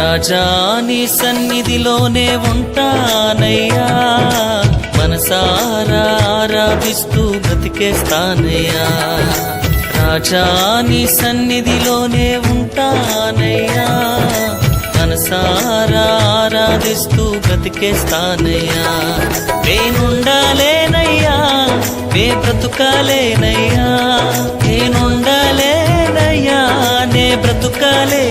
రాజా నీ సన్నిధిలోనే ఉంటానయ్యా, మనసారా ఆరాధిస్తూ బ్రతికేస్తానయ్యా. రాజా నీ సన్నిధిలోనే ఉంటానయ్యా, మనసారా ఆరాధిస్తూ బ్రతికేస్తానయ్యా. నేనుండాలేనయ్యా, నే బ్రతుకాలేనయ్యా, నేనుండాలేనయ్యా, నే బ్రతుకాలే.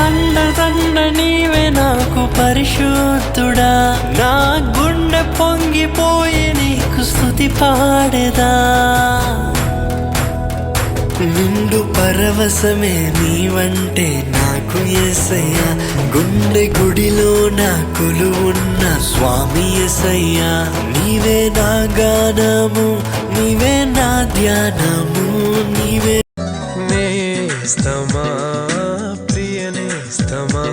అండదండ నీవే నాకు పరిశుద్ధుడా, నా గుండె పొంగిపోయి నీకు స్తుతి పాడేదా. నిండు పరవశమే నీవంటే నాకు యేసయ్యా, గుండె గుడిలో నా కొలువున్న స్వామి యేసయ్యా. నీవే నా గానము, నీవే నా ధ్యానము, నీవే నేస్తమా ప్రియ నేస్తమా,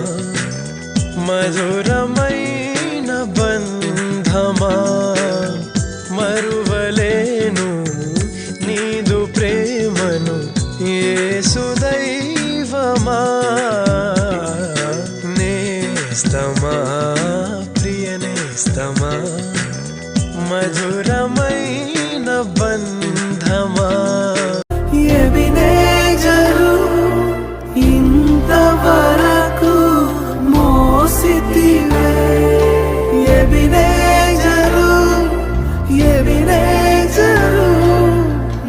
మధురమైన బంధమా, మరువలేను నీదు ప్రేమను యేసు దైవమా. నేస్తమా ప్రియ నేస్తమా, మధురమైన బంధమా. ఎబినేజరు ఇంతవరకు మోసితివే, ఎబినేజరు ఎబినేజరు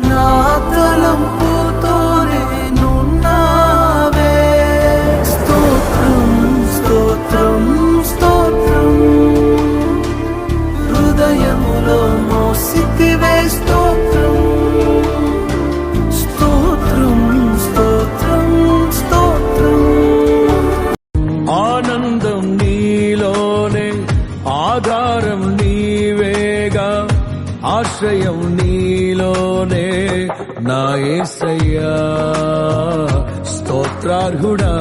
నా తలంపుతోనే నున్నావే. స్తోత్రం స్తోత్రం స్తోత్రం, హృదయములో మోసితివే స్తోత్రం. ఆనందం నీలోనే, ఆధారం నీవేగా, ఆశ్రయం నీలోనే నా యేసయ్యా. స్తోత్రార్హుడా,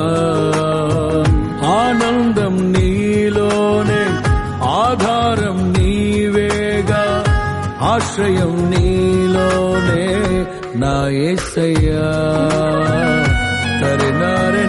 ఆనందం నీలోనే, ఆధారం నీవేగా, ఆశ్రయం నీలోనే నా యేసయ్యా. తరె నారె